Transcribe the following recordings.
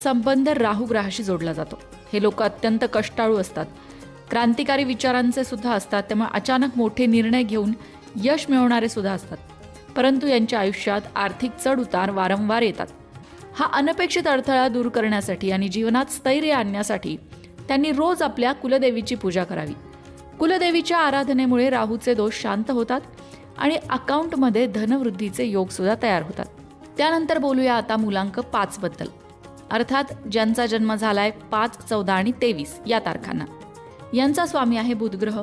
संबंध राहू ग्रहाशी जोडला जातो। हे लोक अत्यंत कष्टाळू असतात, क्रांतिकारी विचारांचे सुद्धा असतात, त्यामुळे अचानक मोठे निर्णय घेऊन यश मिळवणारे सुद्धा असतात। परंतु यांच्या आयुष्यात आर्थिक चढ-उतार वारंवार येतात। हा अनपेक्षित अडथळा दूर करण्यासाठी आणि जीवनात स्थैर्य आणण्यासाठी त्यांनी रोज आपल्या कुलदेवीची पूजा करावी। कुलदेवीच्या आराधनेमुळे राहूचे दोष शांत होतात आणि अकाउंटमध्ये धनवृद्धीचे योग सुद्धा तयार होतात। त्यानंतर बोलूया आता मुलांक 5 बद्दल, अर्थात ज्यांचा जन्म झालाय 5, 14 आणि 23 या तारखांना। यांचा स्वामी आहे बुध ग्रह।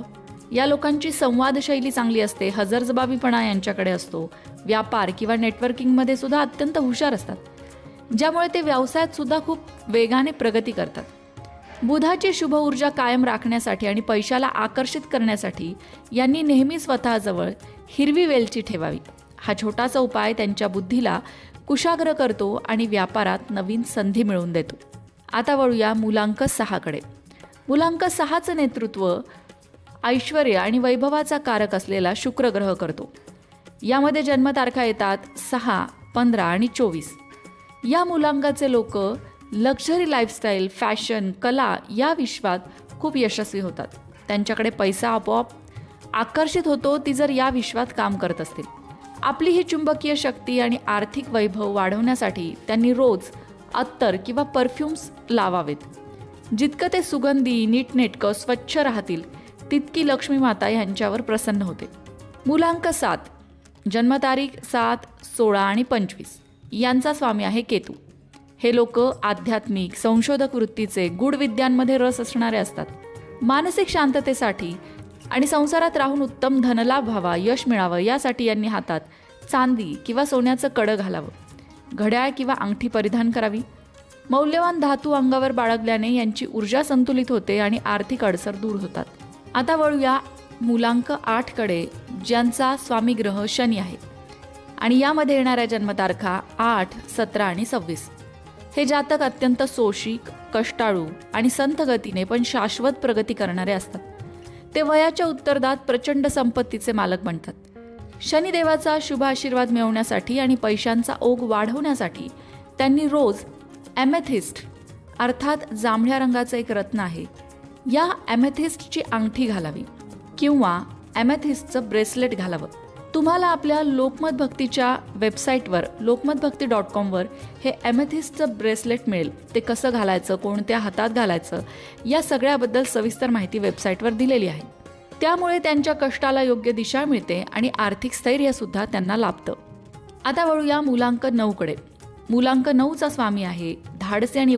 या लोकांची संवाद शैली चांगली असते, हजरजबाबीपणा यांच्याकडे असतो, व्यापार किंवा नेटवर्किंगमध्ये सुद्धा अत्यंत हुशार असतात, ज्यामुळे ते व्यवसायात सुद्धा खूप वेगाने प्रगती करतात। बुधाची शुभ ऊर्जा कायम राखण्यासाठी आणि पैशाला आकर्षित करण्यासाठी यांनी नेहमी स्वतःजवळ हिरवी वेलची ठेवावी। हा छोटासा उपाय त्यांच्या बुद्धीला कुशाग्र करतो आणि व्यापारात नवीन संधी मिळवून देतो। आता वळूया मुलांक 6 कडे। मुलांक 6चं नेतृत्व ऐश्वर्य आणि वैभवाचा कारक असलेला शुक्र ग्रह करतो। यामध्ये जन्मतारखा येतात 6, 15 आणि 24। या मुलांकाचे लोक लक्झरी लाईफस्टाईल, फॅशन, कला या विश्वात खूप यशस्वी होतात। त्यांच्याकडे पैसा आपोआप आकर्षित होतो ती जर या विश्वात काम करत असतील। आपली ही चुंबकीय शक्ती आणि आर्थिक वैभव वाढवण्यासाठी त्यांनी रोज अत्तर किंवा परफ्यूम्स लावावेत। जितकं ते सुगंधी, नीटनेटकं, स्वच्छ राहतील तितकी लक्ष्मी माता यांच्यावर प्रसन्न होते। मुलांक 7, जन्मतारीख 7, 16 आणि 25। यांचा स्वामी आहे केतू। हे लोक आध्यात्मिक, संशोधक वृत्तीचे, गूढ विद्यांमध्ये रस असणारे असतात। मानसिक शांततेसाठी आणि संसारात राहून उत्तम धनलाभ व्हावा, यश मिळावं यासाठी यांनी हातात चांदी किंवा सोन्याचं कडं घालावं, घड्याळ किंवा अंगठी परिधान करावी। मौल्यवान धातू अंगावर बाळगल्याने यांची ऊर्जा संतुलित होते आणि आर्थिक अडसर दूर होतात। आता वळूया मुलांक 8 कडे, ज्यांचा स्वामी ग्रह शनी आहे आणि यामध्ये येणाऱ्या जन्मतारखा 8, 17 आणि 26। हे जातक अत्यंत सोशिक, कष्टाळू आणि संथ गतीने पण शाश्वत प्रगती करणारे असतात। ते वयाच्या उत्तरार्धात प्रचंड संपत्तीचे मालक बनतात। शनिदेवाचा शुभ आशीर्वाद मिळवण्यासाठी आणि पैशांचा ओघ वाढवण्यासाठी त्यांनी रोज ॲमेथिस्ट अर्थात जांभळ्या रंगाचं एक रत्न आहे, या ॲमेथिस्टची अंगठी घालावी किंवा ॲमेथिस्टचं ब्रेसलेट घालावं। तुम्हाला आपल्या लोकमत भक्तीच्या वेबसाईटवर lokmatbhakti.com वर हे ॲमेथिस्टचं ब्रेसलेट मिळेल। ते कसं घालायचं, कोणत्या हातात घालायचं या सगळ्याबद्दल सविस्तर माहिती वेबसाईटवर दिलेली आहे। त्यामुळे त्यांच्या कष्टाला योग्य दिशा मिळते आणि आर्थिक स्थैर्य सुद्धा त्यांना लाभतं। आता वळूया मुलांक 9 कडे। मुलांक 9चा स्वामी आहे धाडसी आणि